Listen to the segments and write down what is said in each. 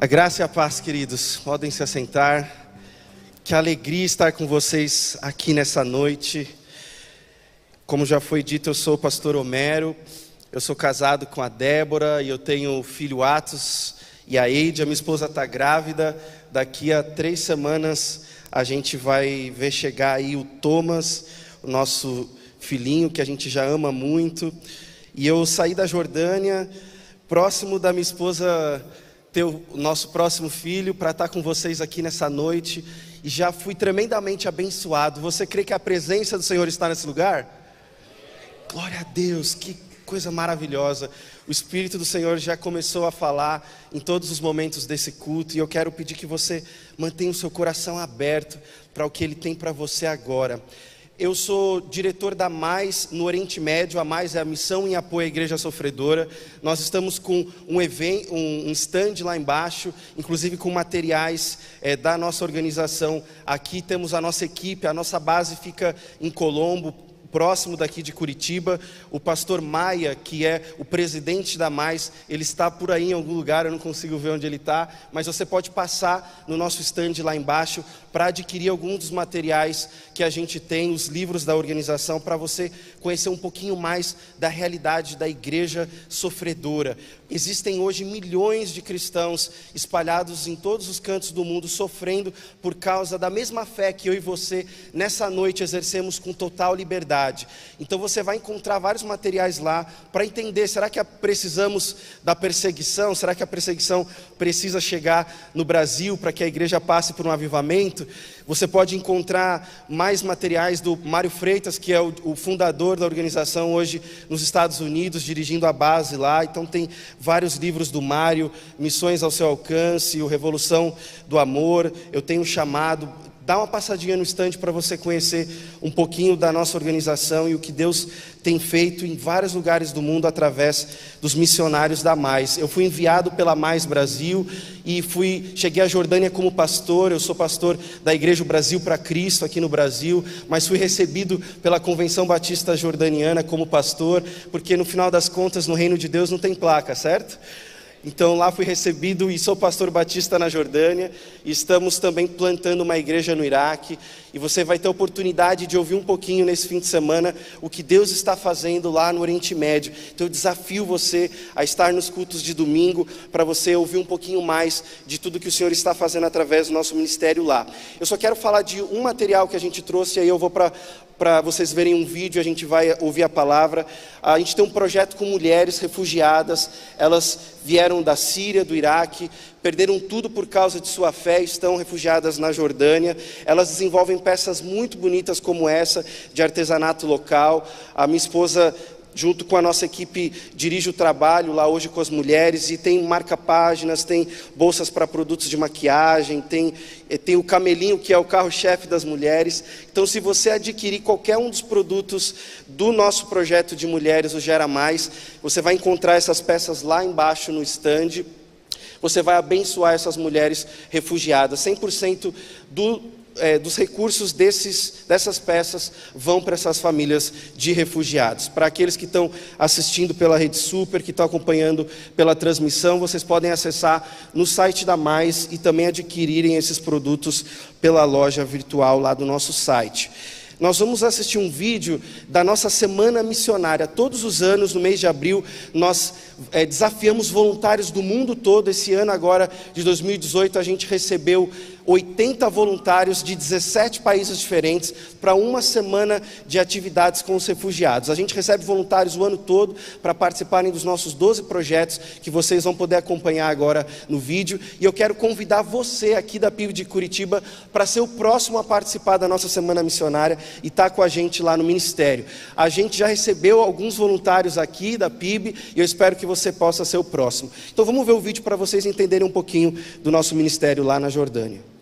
A graça e a paz, queridos, podem se assentar. Que alegria estar com vocês aqui nessa noite. Como já foi dito, eu sou o pastor Homero, eu sou casado com a Débora e eu tenho o filho Atos e a Eide. A minha esposa está grávida, daqui a 3 semanas a gente vai ver chegar aí o Thomas, o nosso filhinho que a gente já ama muito. E eu saí da Jordânia, próximo da minha esposa ter o nosso próximo filho, para estar com vocês aqui nessa noite, e já fui tremendamente abençoado. Você crê que a presença do Senhor está nesse lugar? Glória a Deus, que coisa maravilhosa. O Espírito do Senhor já começou a falar em todos os momentos desse culto, e eu quero pedir que você mantenha o seu coração aberto para o que Ele tem para você agora. Eu sou diretor da Mais no Oriente Médio. A Mais é a missão em apoio à Igreja Sofredora. Nós estamos com um stand lá embaixo, inclusive com materiais da nossa organização. Aqui temos a nossa equipe, a nossa base fica em Colombo, próximo daqui de Curitiba. O pastor Maia, que é o presidente da Mais, ele está por aí em algum lugar, eu não consigo ver onde ele está, mas você pode passar no nosso stand lá embaixo para adquirir alguns dos materiais que a gente tem, os livros da organização, para você conhecer um pouquinho mais da realidade da igreja sofredora. Existem hoje milhões de cristãos espalhados em todos os cantos do mundo, sofrendo por causa da mesma fé que eu e você nessa noite exercemos com total liberdade. Então você vai encontrar vários materiais lá para entender, será que precisamos da perseguição? Será que a perseguição precisa chegar no Brasil para que a igreja passe por um avivamento? Você pode encontrar mais materiais do Mário Freitas, que é o fundador da organização hoje nos Estados Unidos, dirigindo a base lá. Então tem vários livros do Mário, Missões ao Seu Alcance, o Revolução do Amor, Eu Tenho um Chamado. Dá uma passadinha no stand para você conhecer um pouquinho da nossa organização e o que Deus tem feito em vários lugares do mundo através dos missionários da Mais. Eu fui enviado pela Mais Brasil e cheguei à Jordânia como pastor. Eu sou pastor da Igreja Brasil para Cristo aqui no Brasil, mas fui recebido pela Convenção Batista Jordaniana como pastor, porque no final das contas no reino de Deus não tem placa, certo? Então lá fui recebido e sou pastor batista na Jordânia, e estamos também plantando uma igreja no Iraque, e você vai ter a oportunidade de ouvir um pouquinho nesse fim de semana o que Deus está fazendo lá no Oriente Médio. Então eu desafio você a estar nos cultos de domingo, para você ouvir um pouquinho mais de tudo que o Senhor está fazendo através do nosso ministério lá. Eu só quero falar de um material que a gente trouxe, e aí eu vou para vocês verem um vídeo, a gente vai ouvir a palavra. A gente tem um projeto com mulheres refugiadas. Elas vieram da Síria, do Iraque, perderam tudo por causa de sua fé, estão refugiadas na Jordânia. Elas desenvolvem peças muito bonitas como essa, de artesanato local. A minha esposa, junto com a nossa equipe, dirige o trabalho lá hoje com as mulheres, e tem marca-páginas, tem bolsas para produtos de maquiagem, tem o camelinho, que é o carro-chefe das mulheres. Então, se você adquirir qualquer um dos produtos do nosso projeto de mulheres, o Gera Mais, você vai encontrar essas peças lá embaixo no stand. Você vai abençoar essas mulheres refugiadas. 100% dos recursos dessas peças vão para essas famílias de refugiados. Para aqueles que estão assistindo pela Rede Super, que estão acompanhando pela transmissão, vocês podem acessar no site da Mais e também adquirirem esses produtos pela loja virtual lá do nosso site. Nós vamos assistir um vídeo da nossa semana missionária. Todos os anos, no mês de abril, nós desafiamos voluntários do mundo todo. Esse ano agora, de 2018, a gente recebeu 80 voluntários de 17 países diferentes para uma semana de atividades com os refugiados. A gente recebe voluntários o ano todo para participarem dos nossos 12 projetos, que vocês vão poder acompanhar agora no vídeo. E eu quero convidar você aqui da PIB de Curitiba para ser o próximo a participar da nossa semana missionária e estar com a gente lá no ministério. A gente já recebeu alguns voluntários aqui da PIB e eu espero que você possa ser o próximo. Então vamos ver o vídeo para vocês entenderem um pouquinho do nosso ministério lá na Jordânia.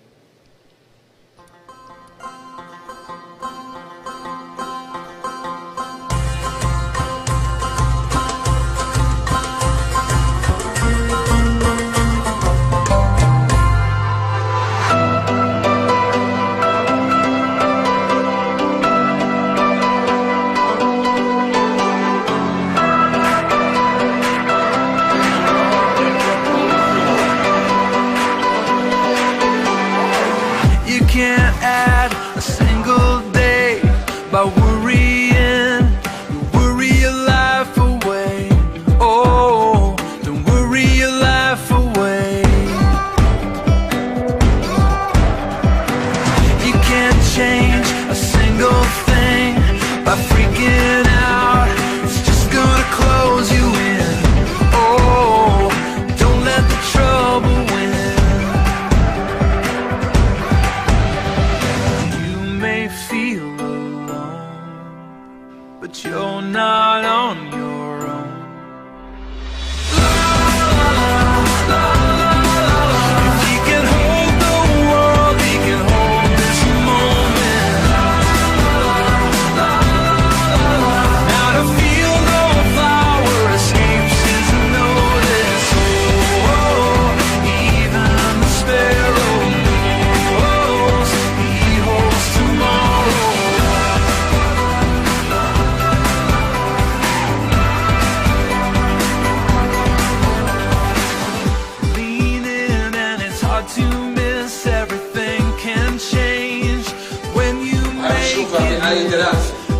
hard to miss, everything can change when you make it.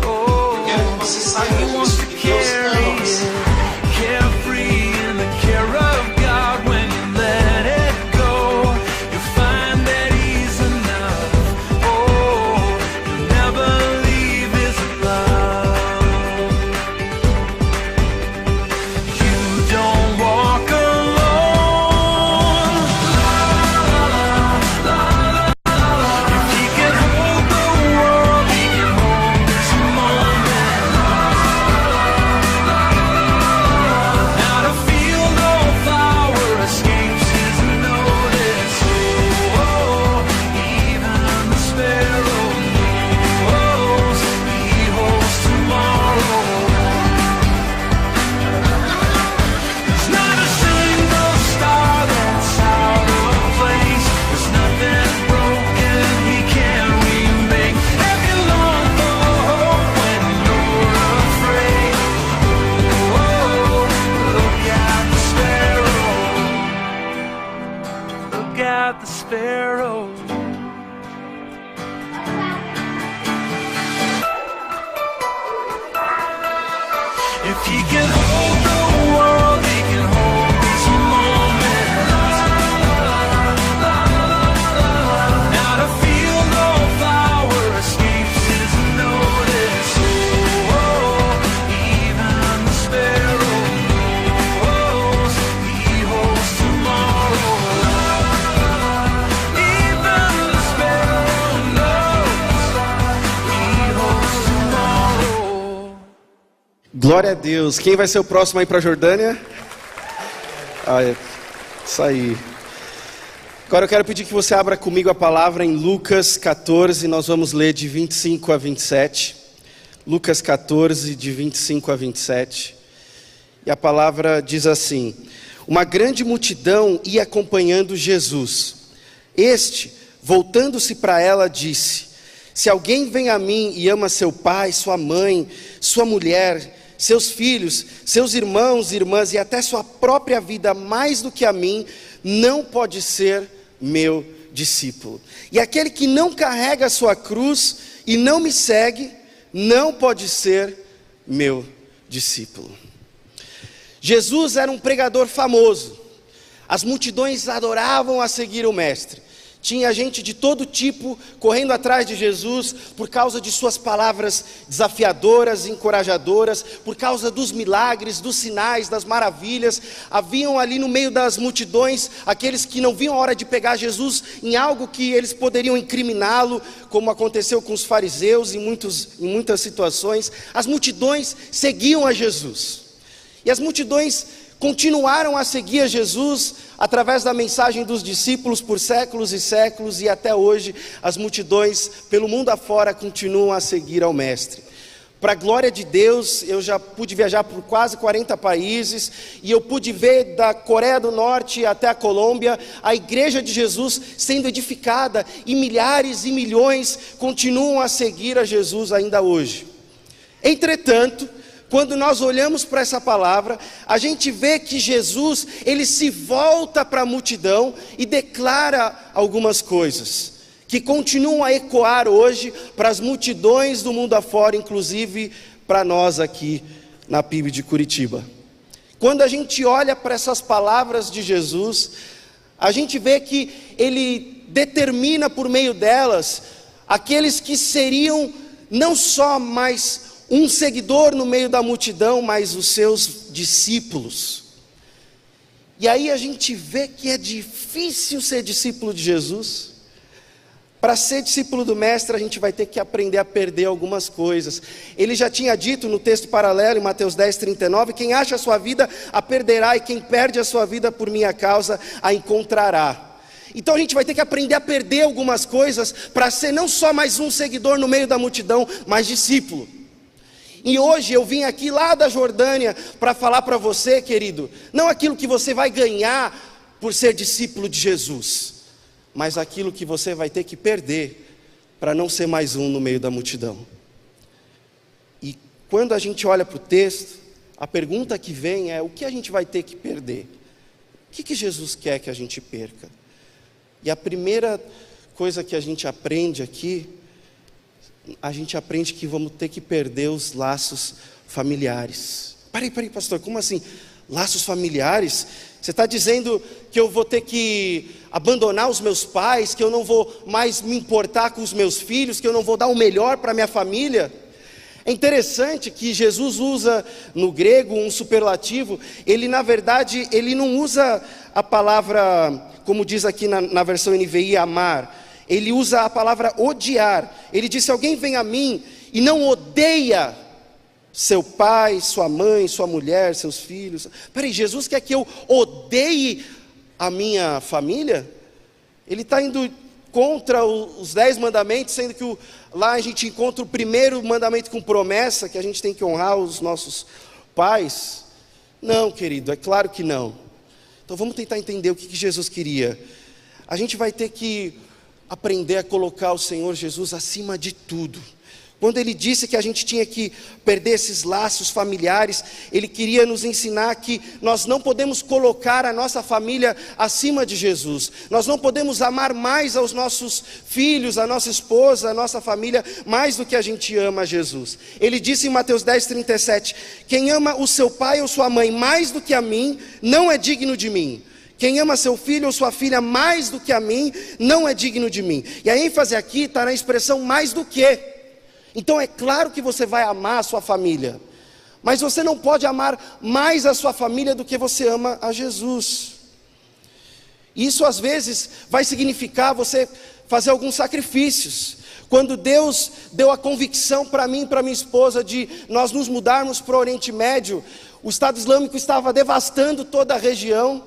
Oh, He wants to carry it, carefree in the care of God. When you let it go, you'll find that He's enough. Oh, you'll never leave His love. You don't walk alone. If He can hold the world, He can hold this moment. Now to feel no power escapes His notice. Oh, even the sparrow knows He holds tomorrow. There's not a single star that's out of place. There's nothing broken He can't remake. If you long for hope when you're afraid, oh, look at the sparrow. Look at the sparrow. If He can hold the world, He can hold this moment. Now to feel no power escapes His notice. Oh, even the sparrow knows He holds tomorrow. Even the sparrow knows He holds tomorrow. Glória a Deus. Quem vai ser o próximo aí para a Jordânia? Isso aí. Agora eu quero pedir que você abra comigo a palavra em Lucas 14, nós vamos ler de 25 a 27. Lucas 14, de 25 a 27. E a palavra diz assim: uma grande multidão ia acompanhando Jesus. Este, voltando-se para ela, disse: se alguém vem a mim e ama seu pai, sua mãe, sua mulher, seus filhos, seus irmãos e irmãs e até sua própria vida mais do que a mim, não pode ser meu discípulo. E aquele que não carrega a sua cruz e não me segue, não pode ser meu discípulo. Jesus era um pregador famoso. As multidões adoravam a seguir o mestre. Tinha gente de todo tipo correndo atrás de Jesus por causa de suas palavras desafiadoras, encorajadoras, por causa dos milagres, dos sinais, das maravilhas. Haviam ali no meio das multidões aqueles que não viam a hora de pegar Jesus em algo que eles poderiam incriminá-lo, como aconteceu com os fariseus em muitas situações. As multidões seguiam a Jesus. E as multidões continuaram a seguir a Jesus através da mensagem dos discípulos por séculos e séculos, e até hoje as multidões pelo mundo afora continuam a seguir ao Mestre. Para a glória de Deus, eu já pude viajar por quase 40 países, e eu pude ver da Coreia do Norte até a Colômbia, a igreja de Jesus sendo edificada, e milhares e milhões continuam a seguir a Jesus ainda hoje. Entretanto, quando nós olhamos para essa palavra, a gente vê que Jesus, ele se volta para a multidão e declara algumas coisas, que continuam a ecoar hoje para as multidões do mundo afora, inclusive para nós aqui na PIB de Curitiba. Quando a gente olha para essas palavras de Jesus, a gente vê que ele determina por meio delas, aqueles que seriam não só mais um seguidor no meio da multidão, mas os seus discípulos. E aí a gente vê que é difícil ser discípulo de Jesus. Para ser discípulo do mestre, a gente vai ter que aprender a perder algumas coisas. Ele já tinha dito no texto paralelo, em Mateus 10:39, quem acha a sua vida, a perderá, e quem perde a sua vida por minha causa, a encontrará. Então a gente vai ter que aprender a perder algumas coisas, para ser não só mais um seguidor no meio da multidão, mas discípulo. E hoje eu vim aqui lá da Jordânia para falar para você, querido, não aquilo que você vai ganhar por ser discípulo de Jesus, mas aquilo que você vai ter que perder para não ser mais um no meio da multidão. E quando a gente olha para o texto, a pergunta que vem é: o que a gente vai ter que perder? O que Jesus quer que a gente perca? E a primeira coisa que a gente aprende aqui, a gente aprende que vamos ter que perder os laços familiares. Peraí, pastor, como assim? Laços familiares? Você está dizendo que eu vou ter que abandonar os meus pais, que eu não vou mais me importar com os meus filhos, que eu não vou dar o melhor para a minha família? É interessante que Jesus usa no grego um superlativo. Ele, na verdade, ele não usa a palavra, como diz aqui na versão NVI, amar. Ele usa a palavra odiar. Ele diz: se alguém vem a mim e não odeia seu pai, sua mãe, sua mulher, seus filhos. Peraí, Jesus quer que eu odeie a minha família? Ele está indo contra os 10 mandamentos, sendo que lá a gente encontra o primeiro mandamento com promessa, que a gente tem que honrar os nossos pais. Não, querido, é claro que não. Então vamos tentar entender o que Jesus queria. A gente vai ter que aprender a colocar o Senhor Jesus acima de tudo. Quando ele disse que a gente tinha que perder esses laços familiares, ele queria nos ensinar que nós não podemos colocar a nossa família acima de Jesus. Nós não podemos amar mais aos nossos filhos, a nossa esposa, a nossa família, mais do que a gente ama a Jesus. Ele disse em Mateus 10:37, quem ama o seu pai ou sua mãe mais do que a mim, não é digno de mim. Quem ama seu filho ou sua filha mais do que a mim, não é digno de mim. E a ênfase aqui está na expressão mais do que. Então é claro que você vai amar a sua família, mas você não pode amar mais a sua família do que você ama a Jesus. Isso às vezes vai significar você fazer alguns sacrifícios. Quando Deus deu a convicção para mim e para minha esposa de nós nos mudarmos para o Oriente Médio, o Estado Islâmico estava devastando toda a região.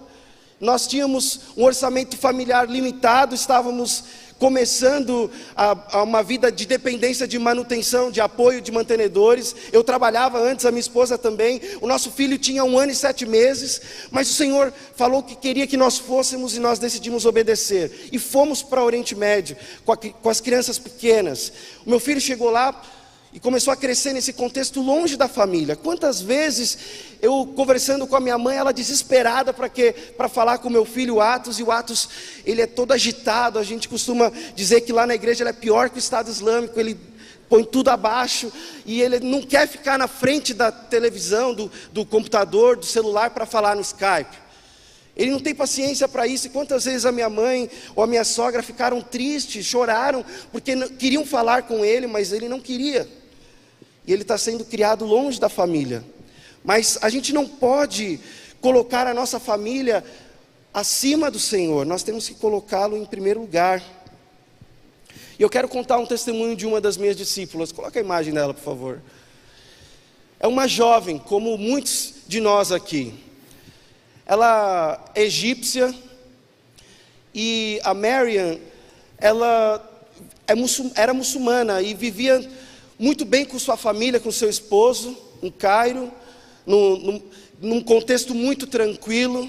Nós tínhamos um orçamento familiar limitado, estávamos começando a uma vida de dependência de manutenção, de apoio de mantenedores. Eu trabalhava antes, a minha esposa também. O nosso filho tinha 1 ano e 7 meses, mas o Senhor falou que queria que nós fôssemos e nós decidimos obedecer. E fomos para o Oriente Médio, com as crianças pequenas. O meu filho chegou lá e começou a crescer nesse contexto longe da família. Quantas vezes eu conversando com a minha mãe, ela desesperada para falar com o meu filho Atos, e o Atos, ele é todo agitado. A gente costuma dizer que lá na igreja ele é pior que o Estado Islâmico, ele põe tudo abaixo, e ele não quer ficar na frente da televisão, do computador, do celular para falar no Skype. Ele não tem paciência para isso. E quantas vezes a minha mãe ou a minha sogra ficaram tristes, choraram, porque queriam falar com ele, mas ele não queria. E ele está sendo criado longe da família. Mas a gente não pode colocar a nossa família acima do Senhor. Nós temos que colocá-lo em primeiro lugar. E eu quero contar um testemunho de uma das minhas discípulas. Coloca a imagem dela, por favor. É uma jovem, como muitos de nós aqui. Ela é egípcia, e a Marian, ela era muçulmana e vivia muito bem com sua família, com seu esposo, em Cairo, num contexto muito tranquilo.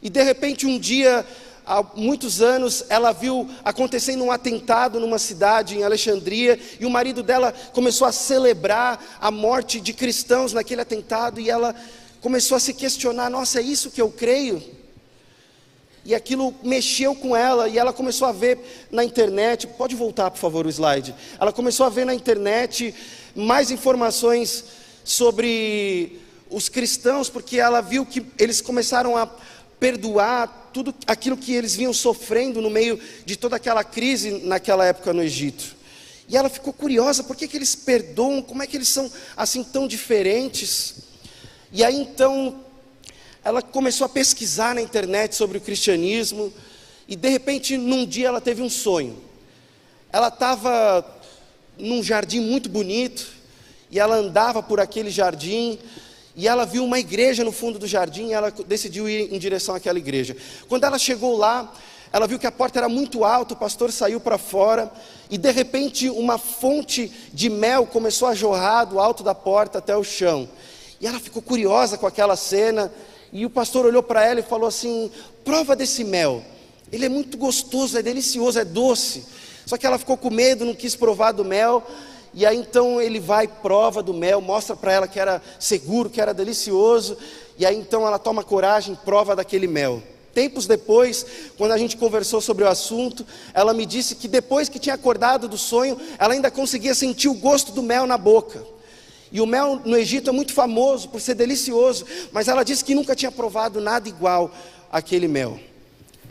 E de repente um dia, há muitos anos, ela viu acontecendo um atentado numa cidade em Alexandria, e o marido dela começou a celebrar a morte de cristãos naquele atentado, e ela começou a se questionar: nossa, é isso que eu creio? E aquilo mexeu com ela, e ela começou a ver na internet, pode voltar por favor o slide, ela começou a ver na internet mais informações sobre os cristãos, porque ela viu que eles começaram a perdoar tudo aquilo que eles vinham sofrendo no meio de toda aquela crise naquela época no Egito. E ela ficou curiosa: por que eles perdoam? Como é que eles são assim tão diferentes? E aí então, ela começou a pesquisar na internet sobre o cristianismo, e de repente, num dia ela teve um sonho. Ela estava num jardim muito bonito, e ela andava por aquele jardim, e ela viu uma igreja no fundo do jardim, e ela decidiu ir em direção àquela igreja. Quando ela chegou lá, ela viu que a porta era muito alta, o pastor saiu para fora, e de repente uma fonte de mel começou a jorrar do alto da porta até o chão. E ela ficou curiosa com aquela cena, e o pastor olhou para ela e falou assim: prova desse mel, ele é muito gostoso, é delicioso, é doce. Só que ela ficou com medo, não quis provar do mel. E aí então ele vai, prova do mel, mostra para ela que era seguro, que era delicioso. E aí então ela toma coragem, prova daquele mel. Tempos depois, quando a gente conversou sobre o assunto, ela me disse que depois que tinha acordado do sonho, ela ainda conseguia sentir o gosto do mel na boca. E o mel no Egito é muito famoso por ser delicioso, mas ela disse que nunca tinha provado nada igual àquele mel.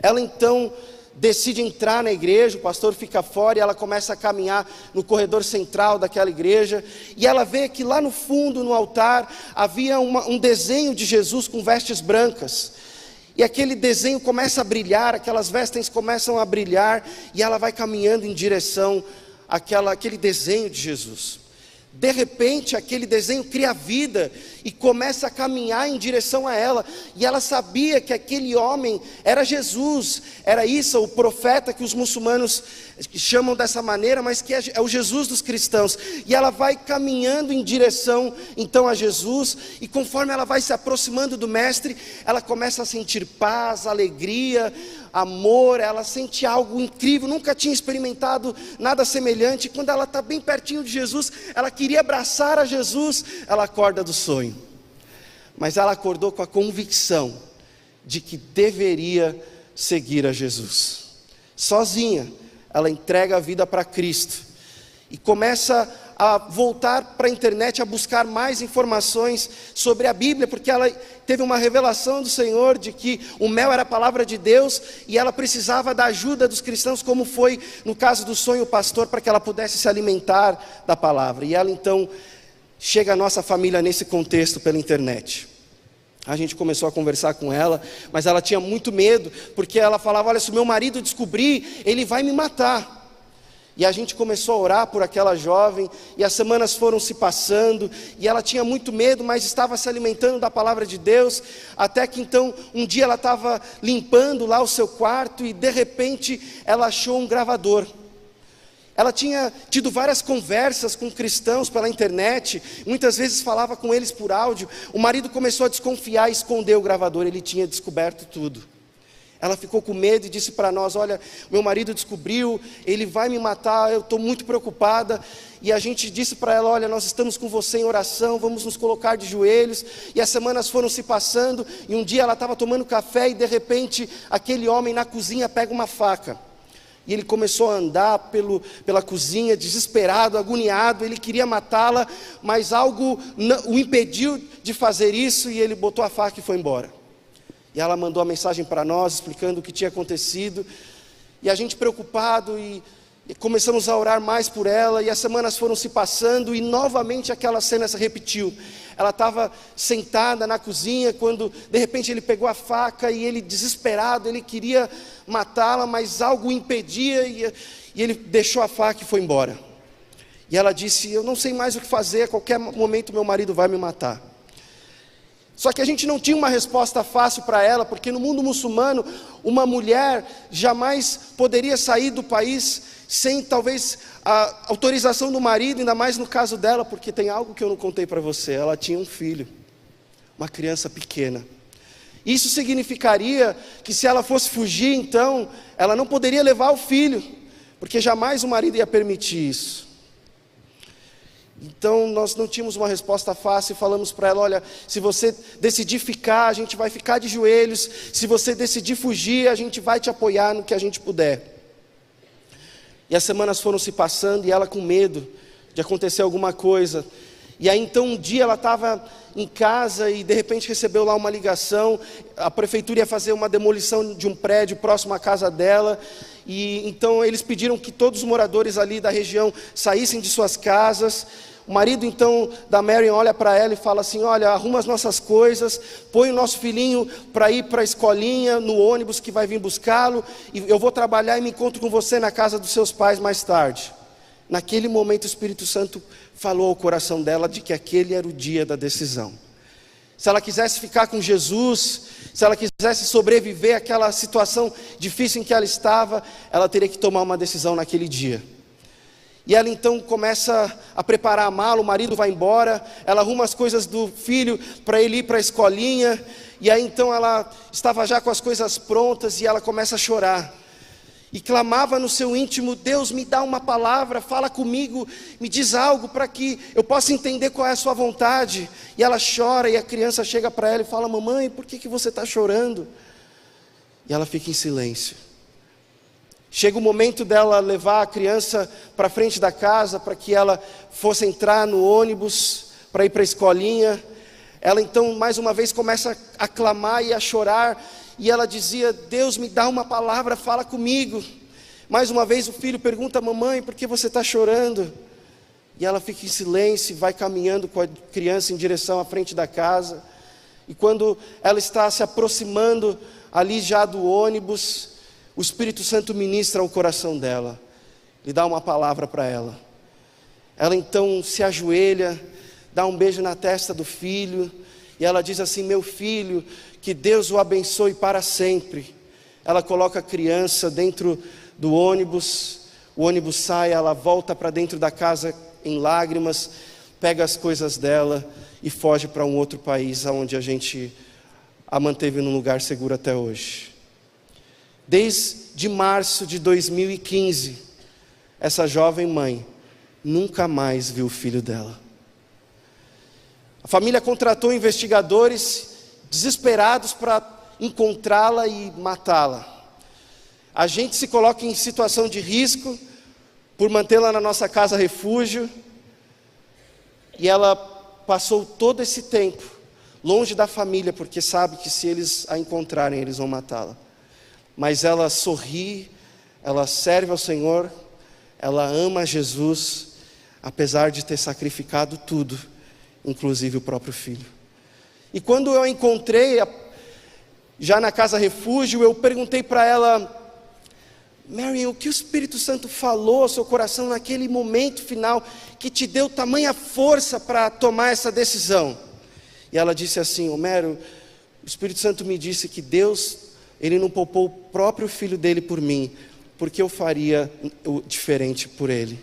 Ela então decide entrar na igreja, o pastor fica fora e ela começa a caminhar no corredor central daquela igreja, e ela vê que lá no fundo, no altar, havia um desenho de Jesus com vestes brancas. E aquele desenho começa a brilhar, aquelas vestes começam a brilhar, e ela vai caminhando em direção àquele desenho de Jesus. De repente, aquele desenho cria vida e começa a caminhar em direção a ela. E ela sabia que aquele homem era Jesus, era Isa, o profeta que os muçulmanos chamam dessa maneira, mas que é o Jesus dos cristãos. E ela vai caminhando em direção então a Jesus, e conforme ela vai se aproximando do mestre, ela começa a sentir paz, alegria, amor, ela sente algo incrível, nunca tinha experimentado nada semelhante. Quando ela está bem pertinho de Jesus, ela queria abraçar a Jesus, ela acorda do sonho. Mas ela acordou com a convicção de que deveria seguir a Jesus. Sozinha, ela entrega a vida para Cristo e começa a voltar para a internet, a buscar mais informações sobre a Bíblia, porque ela teve uma revelação do Senhor de que o mel era a palavra de Deus, e ela precisava da ajuda dos cristãos, como foi no caso do sonho pastor, para que ela pudesse se alimentar da palavra. E ela então chega à nossa família nesse contexto pela internet. A gente começou a conversar com ela, mas ela tinha muito medo, porque ela falava: olha, se o meu marido descobrir, ele vai me matar. E a gente começou a orar por aquela jovem, e as semanas foram se passando, e ela tinha muito medo, mas estava se alimentando da palavra de Deus, até que então, um dia ela estava limpando lá o seu quarto, e de repente, ela achou um gravador. Ela tinha tido várias conversas com cristãos pela internet, muitas vezes falava com eles por áudio. O marido começou a desconfiar e esconder o gravador, ele tinha descoberto tudo. Ela ficou com medo e disse para nós: olha, meu marido descobriu, ele vai me matar, eu estou muito preocupada. E a gente disse para ela: olha, nós estamos com você em oração, vamos nos colocar de joelhos. E as semanas foram se passando, e um dia ela estava tomando café, e de repente aquele homem na cozinha pega uma faca. E ele começou a andar pela cozinha, desesperado, agoniado, ele queria matá-la, mas algo o impediu de fazer isso, e ele botou a faca e foi embora. E ela mandou a mensagem para nós, explicando o que tinha acontecido, e a gente preocupado, e começamos a orar mais por ela, e as semanas foram se passando, e novamente aquela cena se repetiu. Ela estava sentada na cozinha, quando de repente ele pegou a faca, e ele desesperado, ele queria matá-la, mas algo o impedia, e ele deixou a faca e foi embora. E ela disse: eu não sei mais o que fazer, a qualquer momento meu marido vai me matar. Só que a gente não tinha uma resposta fácil para ela, porque no mundo muçulmano, uma mulher jamais poderia sair do país sem talvez a autorização do marido, ainda mais no caso dela, porque tem algo que eu não contei para você: ela tinha um filho, uma criança pequena. Isso significaria que se ela fosse fugir, então, ela não poderia levar o filho, porque jamais o marido ia permitir isso. Então nós não tínhamos uma resposta fácil, e falamos para ela: olha, se você decidir ficar, a gente vai ficar de joelhos, se você decidir fugir, a gente vai te apoiar no que a gente puder. E as semanas foram se passando, e ela com medo de acontecer alguma coisa. E aí então um dia ela estava em casa, e de repente recebeu lá uma ligação. A prefeitura ia fazer uma demolição de um prédio próximo à casa dela, e então eles pediram que todos os moradores ali da região saíssem de suas casas. O marido então da Marion olha para ela e fala assim: olha, arruma as nossas coisas, põe o nosso filhinho para ir para a escolinha, no ônibus que vai vir buscá-lo, e eu vou trabalhar e me encontro com você na casa dos seus pais mais tarde. Naquele momento o Espírito Santo falou ao coração dela de que aquele era o dia da decisão. Se ela quisesse ficar com Jesus, se ela quisesse sobreviver àquela situação difícil em que ela estava, ela teria que tomar uma decisão naquele dia. E ela então começa a preparar a mala, o marido vai embora, ela arruma as coisas do filho para ele ir para a escolinha, e aí então ela estava já com as coisas prontas, e ela começa a chorar. E clamava no seu íntimo: Deus, me dá uma palavra, fala comigo, me diz algo para que eu possa entender qual é a sua vontade. E ela chora, e a criança chega para ela e fala: mamãe, por que você está chorando? E ela fica em silêncio. Chega o momento dela levar a criança para frente da casa, para que ela fosse entrar no ônibus, para ir para a escolinha. Ela então, mais uma vez, começa a clamar e a chorar. E ela dizia: Deus, me dá uma palavra, fala comigo. Mais uma vez o filho pergunta: mamãe, por que você está chorando? E ela fica em silêncio e vai caminhando com a criança em direção à frente da casa. E quando ela está se aproximando ali já do ônibus, o Espírito Santo ministra ao coração dela, lhe dá uma palavra para ela. Ela então se ajoelha, dá um beijo na testa do filho, e ela diz assim: meu filho, que Deus o abençoe para sempre. Ela coloca a criança dentro do ônibus, o ônibus sai, ela volta para dentro da casa em lágrimas, pega as coisas dela e foge para um outro país, onde a gente a manteve num lugar seguro até hoje. Desde março de 2015, essa jovem mãe nunca mais viu o filho dela. A família contratou investigadores desesperados para encontrá-la e matá-la. A gente se coloca em situação de risco por mantê-la na nossa casa refúgio, e ela passou todo esse tempo longe da família, porque sabe que se eles a encontrarem, eles vão matá-la. Mas ela sorri, ela serve ao Senhor, ela ama Jesus, apesar de ter sacrificado tudo, inclusive o próprio filho. E quando eu a encontrei, já na casa refúgio, eu perguntei para ela: Mary, o que o Espírito Santo falou ao seu coração naquele momento final, que te deu tamanha força para tomar essa decisão? E ela disse assim: Homero, o Espírito Santo me disse que Deus, Ele não poupou o próprio filho dele por mim, porque eu faria o diferente por ele.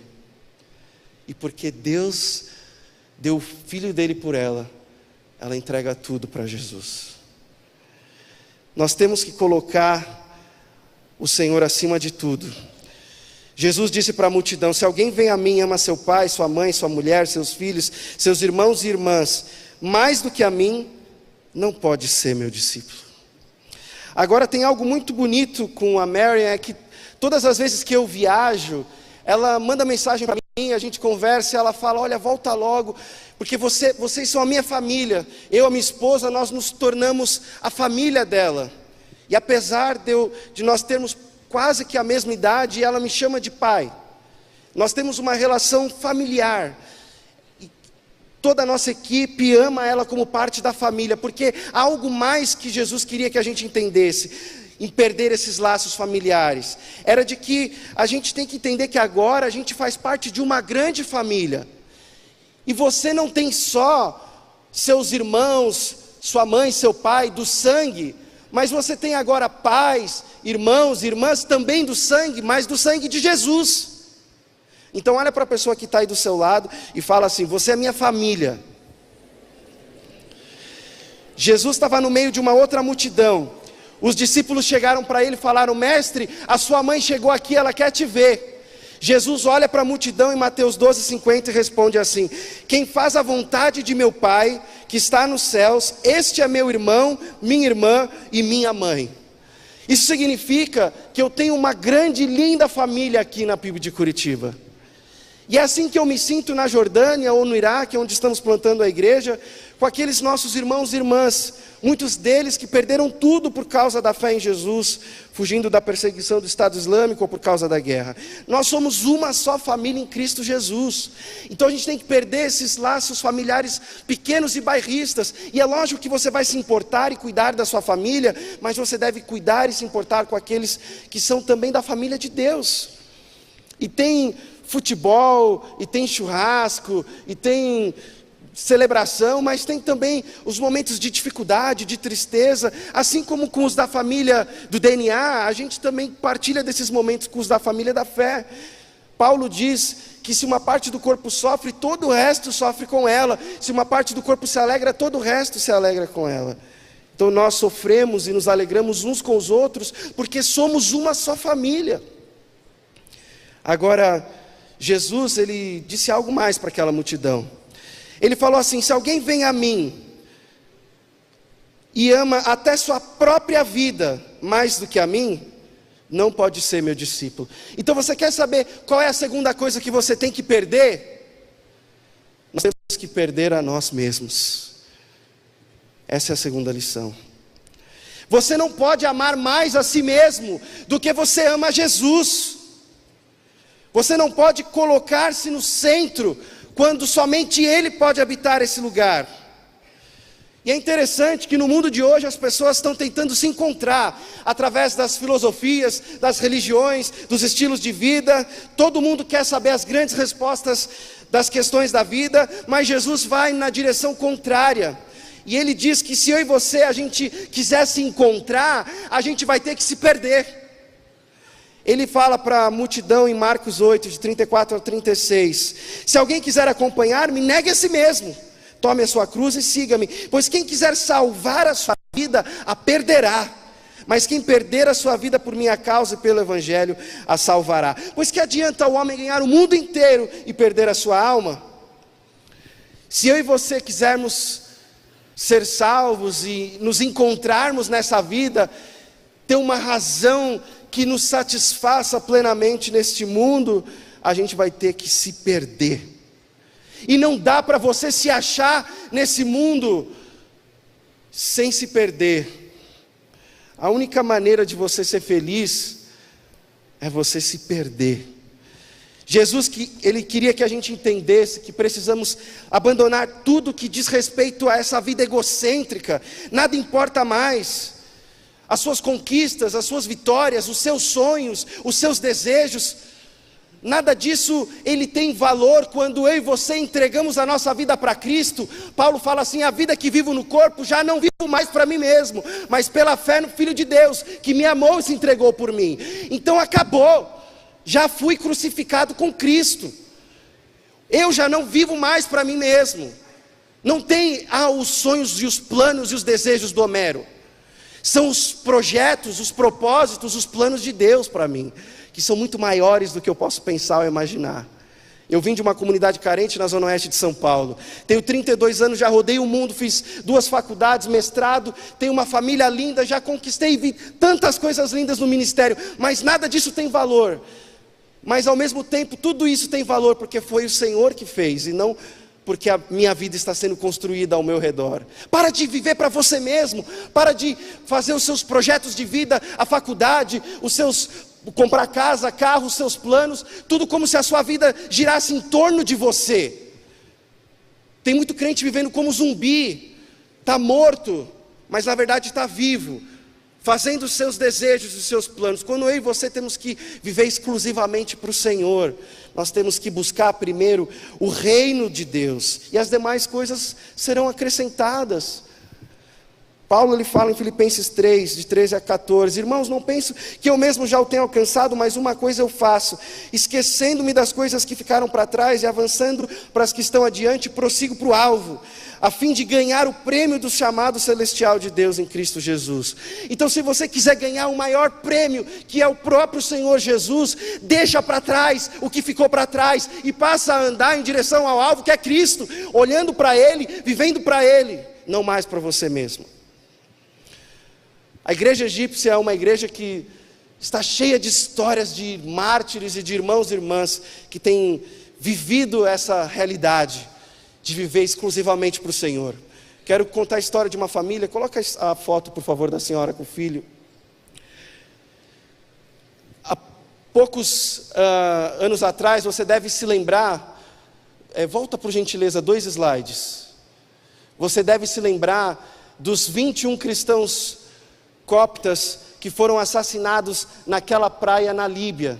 E porque Deus deu o filho dele por ela, ela entrega tudo para Jesus. Nós temos que colocar o Senhor acima de tudo. Jesus disse para a multidão: se alguém vem a mim e ama seu pai, sua mãe, sua mulher, seus filhos, seus irmãos e irmãs, mais do que a mim, não pode ser meu discípulo. Agora tem algo muito bonito com a Mary, é que todas as vezes que eu viajo, ela manda mensagem para mim, a gente conversa, ela fala: olha, volta logo, porque vocês são a minha família. Eu, a minha esposa, nós nos tornamos a família dela. E apesar de nós termos quase que a mesma idade, ela me chama de pai. Nós temos uma relação familiar. E toda a nossa equipe ama ela como parte da família, porque há algo mais que Jesus queria que a gente entendesse em perder esses laços familiares. Era de que a gente tem que entender que agora a gente faz parte de uma grande família. E você não tem só seus irmãos, sua mãe, seu pai, do sangue, mas você tem agora pais, irmãos, irmãs também do sangue, mas do sangue de Jesus. Então olha para a pessoa que está aí do seu lado e fala assim: você é minha família. Jesus estava no meio de uma outra multidão. Os discípulos chegaram para ele e falaram: mestre, a sua mãe chegou aqui, ela quer te ver. Jesus olha para a multidão em Mateus 12:50 e responde assim: quem faz a vontade de meu Pai, que está nos céus, este é meu irmão, minha irmã e minha mãe. Isso significa que eu tenho uma grande e linda família aqui na PIB de Curitiba. E é assim que eu me sinto na Jordânia ou no Iraque, onde estamos plantando a igreja, com aqueles nossos irmãos e irmãs, muitos deles que perderam tudo por causa da fé em Jesus, fugindo da perseguição do Estado Islâmico ou por causa da guerra. Nós somos uma só família em Cristo Jesus. Então a gente tem que perder esses laços familiares pequenos e bairristas. E é lógico que você vai se importar e cuidar da sua família, mas você deve cuidar e se importar com aqueles que são também da família de Deus. E tem futebol, e tem churrasco, e tem celebração, mas tem também os momentos de dificuldade, de tristeza, assim como com os da família do DNA, a gente também partilha desses momentos com os da família da fé. Paulo diz que se uma parte do corpo sofre, todo o resto sofre com ela. Se uma parte do corpo se alegra, todo o resto se alegra com ela. Então nós sofremos e nos alegramos uns com os outros, porque somos uma só família. Agora, Jesus, ele disse algo mais para aquela multidão. Ele falou assim: se alguém vem a mim e ama até sua própria vida, mais do que a mim, não pode ser meu discípulo. Então você quer saber qual é a segunda coisa que você tem que perder? Nós temos que perder a nós mesmos. Essa é a segunda lição. Você não pode amar mais a si mesmo do que você ama a Jesus. Você não pode colocar-se no centro, quando somente Ele pode habitar esse lugar. E é interessante que no mundo de hoje as pessoas estão tentando se encontrar através das filosofias, das religiões, dos estilos de vida. Todo mundo quer saber as grandes respostas das questões da vida, mas Jesus vai na direção contrária. E Ele diz que se eu e você, a gente quiser se encontrar, a gente vai ter que se perder. Ele fala para a multidão em Marcos 8, de 34 a 36, se alguém quiser acompanhar-me, negue a si mesmo. Tome a sua cruz e siga-me, pois quem quiser salvar a sua vida, a perderá. Mas quem perder a sua vida por minha causa e pelo Evangelho, a salvará. Pois que adianta o homem ganhar o mundo inteiro e perder a sua alma? Se eu e você quisermos ser salvos e nos encontrarmos nessa vida, ter uma razão que nos satisfaça plenamente neste mundo, a gente vai ter que se perder. E não dá para você se achar nesse mundo sem se perder. A única maneira de você ser feliz é você se perder. Jesus, Ele queria que a gente entendesse que precisamos abandonar tudo que diz respeito a essa vida egocêntrica. Nada importa mais. As suas conquistas, as suas vitórias, os seus sonhos, os seus desejos, nada disso ele tem valor quando eu e você entregamos a nossa vida para Cristo. Paulo fala assim: a vida que vivo no corpo já não vivo mais para mim mesmo, mas pela fé no Filho de Deus, que me amou e se entregou por mim. Então acabou, já fui crucificado com Cristo. Eu já não vivo mais para mim mesmo. Não tem os sonhos e os planos e os desejos do Homero. São os projetos, os propósitos, os planos de Deus para mim, que são muito maiores do que eu posso pensar ou imaginar. Eu vim de uma comunidade carente na zona oeste de São Paulo. Tenho 32 anos, já rodei o mundo, fiz 2 faculdades, mestrado, tenho uma família linda, já conquistei e vi tantas coisas lindas no ministério, mas nada disso tem valor. Mas ao mesmo tempo, tudo isso tem valor porque foi o Senhor que fez e não porque a minha vida está sendo construída ao meu redor. Para de viver para você mesmo, para de fazer os seus projetos de vida, a faculdade, comprar casa, carro, os seus planos, tudo como se a sua vida girasse em torno de você. Tem muito crente vivendo como zumbi, está morto, mas na verdade está vivo, fazendo os seus desejos e os seus planos. Quando eu e você temos que viver exclusivamente para o Senhor, nós temos que buscar primeiro o reino de Deus, e as demais coisas serão acrescentadas. Paulo ele fala em Filipenses 3, de 13 a 14, irmãos, não penso que eu mesmo já o tenha alcançado, mas uma coisa eu faço, esquecendo-me das coisas que ficaram para trás e avançando para as que estão adiante, prossigo para o alvo, a fim de ganhar o prêmio do chamado celestial de Deus em Cristo Jesus. Então, se você quiser ganhar o maior prêmio, que é o próprio Senhor Jesus, deixa para trás o que ficou para trás e passa a andar em direção ao alvo que é Cristo, olhando para Ele, vivendo para Ele, não mais para você mesmo. A igreja egípcia é uma igreja que está cheia de histórias de mártires e de irmãos e irmãs que têm vivido essa realidade de viver exclusivamente para o Senhor. Quero contar a história de uma família. Coloca a foto, por favor, da senhora com o filho. Há poucos anos atrás, você deve se lembrar, volta por gentileza 2 slides. Você deve se lembrar dos 21 cristãos coptas que foram assassinados naquela praia na Líbia.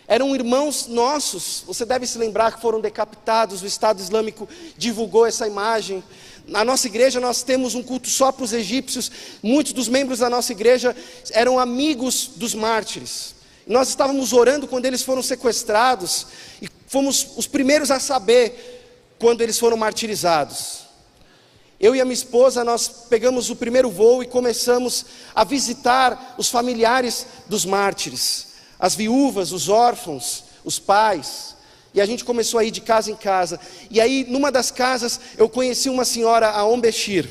Eram irmãos nossos, você deve se lembrar que foram decapitados, o Estado Islâmico divulgou essa imagem. Na nossa igreja nós temos um culto só para os egípcios, muitos dos membros da nossa igreja eram amigos dos mártires. Nós estávamos orando quando eles foram sequestrados, e fomos os primeiros a saber quando eles foram martirizados. Eu e a minha esposa, nós pegamos o primeiro voo e começamos a visitar os familiares dos mártires, as viúvas, os órfãos, os pais, e a gente começou a ir de casa em casa. E aí, numa das casas, eu conheci uma senhora, a Beshir.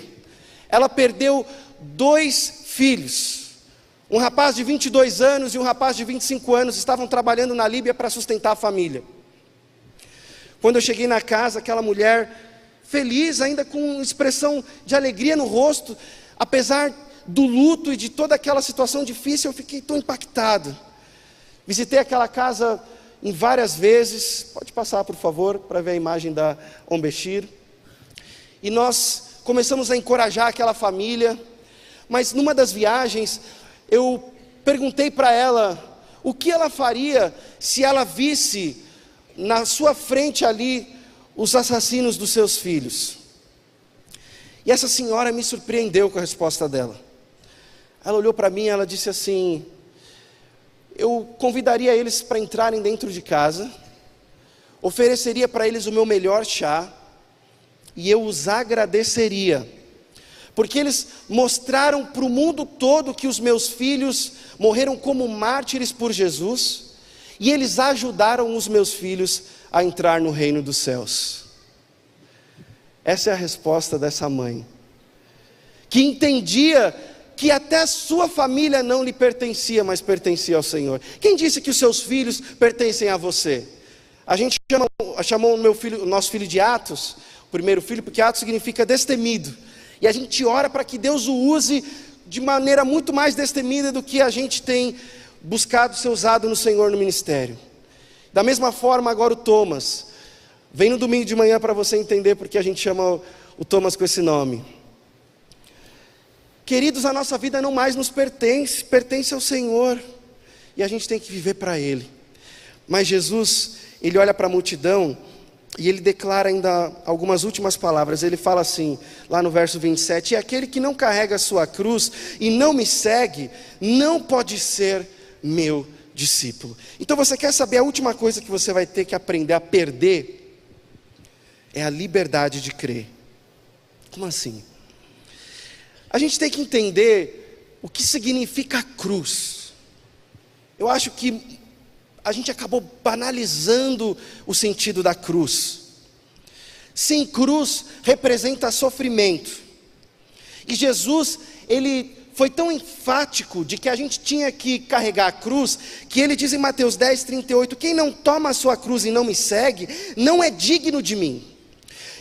Ela perdeu 2 filhos, Um rapaz de 22 anos e um rapaz de 25 anos estavam trabalhando na Líbia para sustentar a família. Quando eu cheguei na casa, aquela mulher feliz, ainda com expressão de alegria no rosto, apesar do luto e de toda aquela situação difícil, eu fiquei tão impactado. Visitei aquela casa em várias vezes, pode passar por favor, para ver a imagem da Ombechir. E nós começamos a encorajar aquela família, mas numa das viagens, eu perguntei para ela, o que ela faria se ela visse na sua frente ali, os assassinos dos seus filhos. E essa senhora me surpreendeu com a resposta dela. Ela olhou para mim e ela disse assim, eu convidaria eles para entrarem dentro de casa, ofereceria para eles o meu melhor chá, e eu os agradeceria, porque eles mostraram para o mundo todo que os meus filhos morreram como mártires por Jesus, e eles ajudaram os meus filhos a entrar no reino dos céus. Essa é a resposta dessa mãe, que entendia que até a sua família não lhe pertencia, mas pertencia ao Senhor. Quem disse que os seus filhos pertencem a você? A gente chamou o nosso filho de Atos, o primeiro filho, porque Atos significa destemido. E a gente ora para que Deus o use de maneira muito mais destemida do que a gente tem buscado ser usado no Senhor no ministério. Da mesma forma agora o Thomas. Vem no domingo de manhã para você entender porque a gente chama o Thomas com esse nome. Queridos, a nossa vida não mais nos pertence, pertence ao Senhor. E a gente tem que viver para Ele. Mas Jesus, Ele olha para a multidão e Ele declara ainda algumas últimas palavras. Ele fala assim, lá no verso 27, e aquele que não carrega a sua cruz e não me segue, não pode ser meu discípulo. Então você quer saber a última coisa que você vai ter que aprender a perder? É a liberdade de crer. Como assim? A gente tem que entender o que significa a cruz. Eu acho que a gente acabou banalizando o sentido da cruz. Sim, cruz representa sofrimento. E Jesus, Ele foi tão enfático de que a gente tinha que carregar a cruz, que Ele diz em Mateus 10:38, quem não toma a sua cruz e não me segue, não é digno de mim.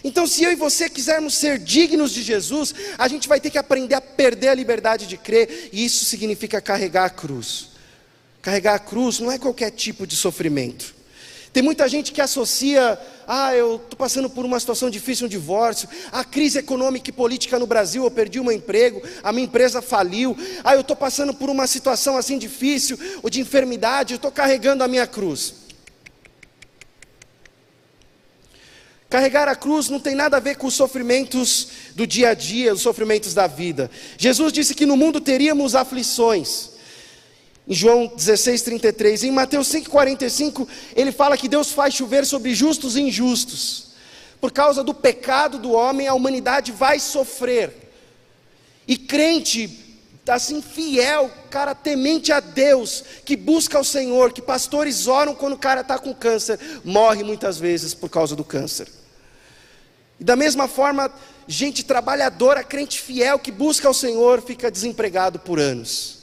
Então se eu e você quisermos ser dignos de Jesus, a gente vai ter que aprender a perder a liberdade de crer, e isso significa carregar a cruz. Carregar a cruz não é qualquer tipo de sofrimento. Tem muita gente que associa, eu estou passando por uma situação difícil, um divórcio, a crise econômica e política no Brasil, eu perdi o meu emprego, a minha empresa faliu, eu estou passando por uma situação assim difícil, ou de enfermidade, eu estou carregando a minha cruz. Carregar a cruz não tem nada a ver com os sofrimentos do dia a dia, os sofrimentos da vida. Jesus disse que no mundo teríamos aflições. Em João 16:33, em Mateus 5:45, ele fala que Deus faz chover sobre justos e injustos. Por causa do pecado do homem, a humanidade vai sofrer. E crente, assim fiel, cara temente a Deus, que busca o Senhor, que pastores oram quando o cara está com câncer, morre muitas vezes por causa do câncer. E da mesma forma, gente trabalhadora, crente fiel, que busca o Senhor, fica desempregado por anos.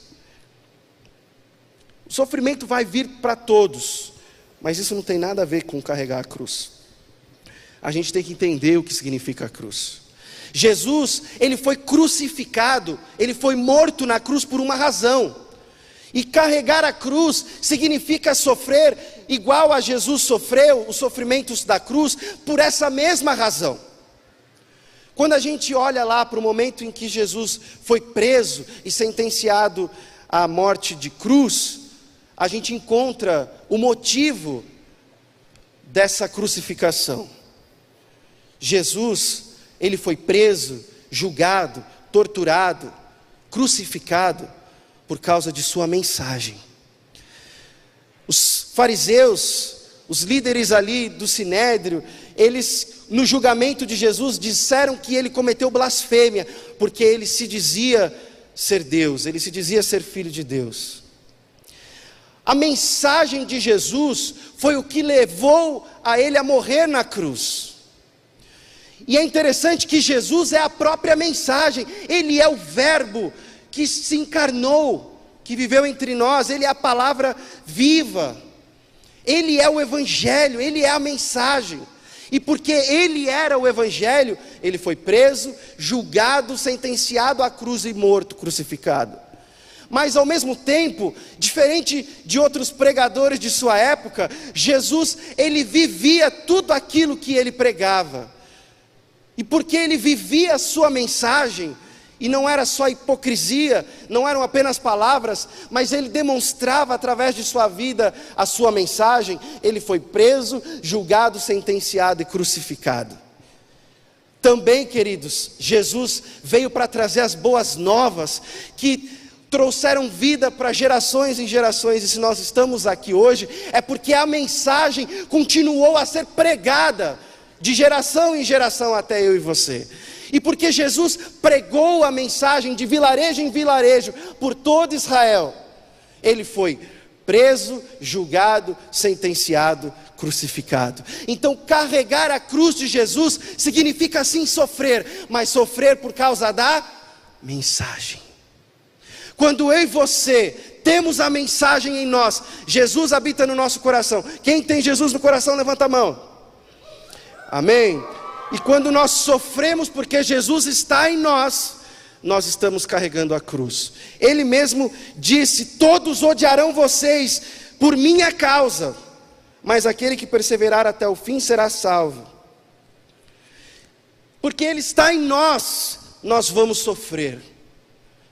O sofrimento vai vir para todos, mas isso não tem nada a ver com carregar a cruz. A gente tem que entender o que significa a cruz. Jesus, ele foi crucificado, ele foi morto na cruz por uma razão. E carregar a cruz significa sofrer igual a Jesus sofreu, os sofrimentos da cruz, por essa mesma razão. Quando a gente olha lá para o momento em que Jesus foi preso e sentenciado à morte de cruz, a gente encontra o motivo dessa crucificação. Jesus, ele foi preso, julgado, torturado, crucificado por causa de sua mensagem. Os fariseus, os líderes ali do Sinédrio, eles no julgamento de Jesus disseram que ele cometeu blasfêmia, porque ele se dizia ser Deus, ele se dizia ser filho de Deus. A mensagem de Jesus foi o que levou a ele a morrer na cruz. E é interessante que Jesus é a própria mensagem, ele é o verbo que se encarnou, que viveu entre nós, Ele é a palavra viva, Ele é o Evangelho, Ele é a mensagem. E porque Ele era o Evangelho, Ele foi preso, julgado, sentenciado à cruz e morto, crucificado. Mas ao mesmo tempo, diferente de outros pregadores de sua época, Jesus, Ele vivia tudo aquilo que Ele pregava. E porque Ele vivia a sua mensagem, e não era só hipocrisia, não eram apenas palavras, mas Ele demonstrava através de sua vida a sua mensagem. Ele foi preso, julgado, sentenciado e crucificado. Também, queridos, Jesus veio para trazer as boas novas, que trouxeram vida para gerações e gerações. E se nós estamos aqui hoje, é porque a mensagem continuou a ser pregada, de geração em geração até eu e você. E porque Jesus pregou a mensagem de vilarejo em vilarejo por todo Israel, Ele foi preso, julgado, sentenciado, crucificado. Então carregar a cruz de Jesus significa sim sofrer, mas sofrer por causa da mensagem. Quando eu e você temos a mensagem em nós, Jesus habita no nosso coração. Quem tem Jesus no coração, levanta a mão. Amém? E quando nós sofremos porque Jesus está em nós, nós estamos carregando a cruz. Ele mesmo disse: todos odiarão vocês por minha causa, mas aquele que perseverar até o fim será salvo. Porque Ele está em nós, nós vamos sofrer.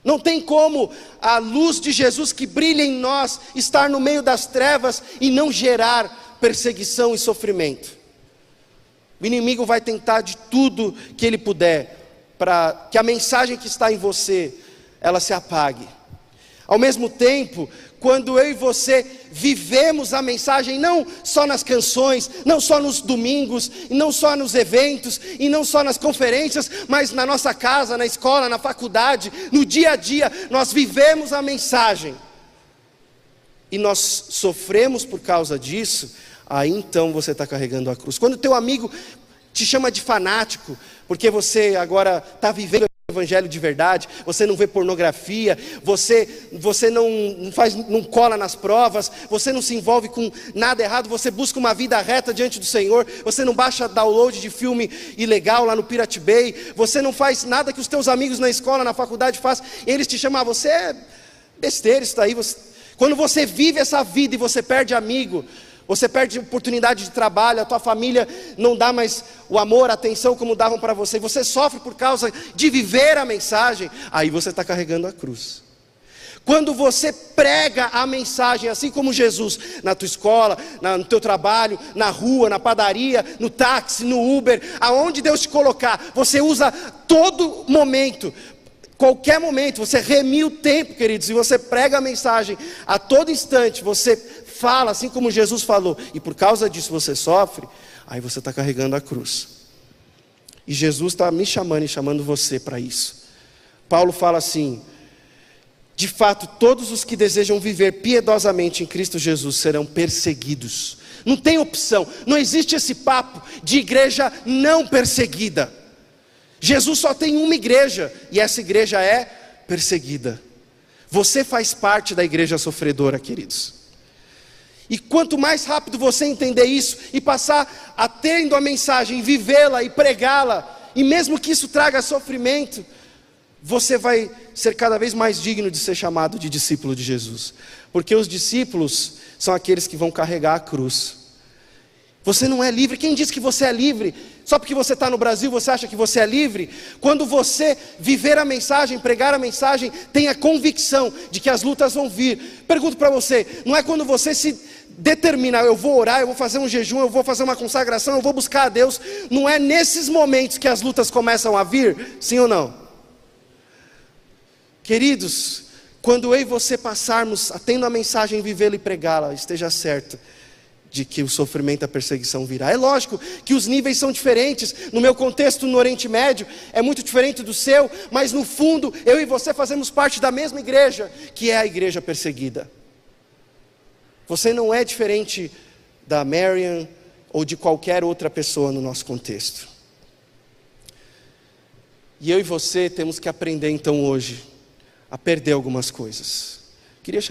Não tem como a luz de Jesus que brilha em nós estar no meio das trevas e não gerar perseguição e sofrimento. O inimigo vai tentar de tudo que ele puder para que a mensagem que está em você, ela se apague. Ao mesmo tempo, quando eu e você vivemos a mensagem, não só nas canções, não só nos domingos, e não só nos eventos, e não só nas conferências, mas na nossa casa, na escola, na faculdade, no dia a dia, nós vivemos a mensagem, e nós sofremos por causa disso, aí então você está carregando a cruz. Quando o teu amigo te chama de fanático, porque você agora está vivendo o Evangelho de verdade, você não vê pornografia, você não cola nas provas, você não se envolve com nada errado, você busca uma vida reta diante do Senhor, você não baixa download de filme ilegal lá no Pirate Bay, você não faz nada que os teus amigos na escola, na faculdade fazem, eles te chamam, você é besteira isso daí. Quando você vive essa vida e você perde amigo, você perde oportunidade de trabalho, a tua família não dá mais o amor, a atenção como davam para você, você sofre por causa de viver a mensagem, aí você está carregando a cruz. Quando você prega a mensagem, assim como Jesus, na tua escola, no teu trabalho, na rua, na padaria, no táxi, no Uber, aonde Deus te colocar, você usa todo momento, qualquer momento, você remia o tempo, queridos, e você prega a mensagem a todo instante, você fala assim como Jesus falou, e por causa disso você sofre, aí você está carregando a cruz. E Jesus está me chamando e chamando você para isso. Paulo fala assim: de fato, todos os que desejam viver piedosamente em Cristo Jesus serão perseguidos. Não tem opção, não existe esse papo de igreja não perseguida. Jesus só tem uma igreja, e essa igreja é perseguida. Você faz parte da igreja sofredora, queridos. E quanto mais rápido você entender isso, e passar a tendo a mensagem, vivê-la e pregá-la, e mesmo que isso traga sofrimento, você vai ser cada vez mais digno de ser chamado de discípulo de Jesus. Porque os discípulos são aqueles que vão carregar a cruz. Você não é livre. Quem diz que você é livre? Só porque você está no Brasil, você acha que você é livre? Quando você viver a mensagem, pregar a mensagem, tenha convicção de que as lutas vão vir. Pergunto para você, não é quando você se determina, eu vou orar, eu vou fazer um jejum, eu vou fazer uma consagração, eu vou buscar a Deus, não é nesses momentos que as lutas começam a vir? Sim ou não? Queridos, quando eu e você passarmos, tendo a mensagem, vivê-la e pregá-la, esteja certo de que o sofrimento e a perseguição virá. É lógico que os níveis são diferentes. No meu contexto no Oriente Médio é muito diferente do seu, mas no fundo eu e você fazemos parte da mesma igreja, que é a igreja perseguida. Você não é diferente da Marian ou de qualquer outra pessoa no nosso contexto. E eu e você temos que aprender então hoje a perder algumas coisas. Queria chamar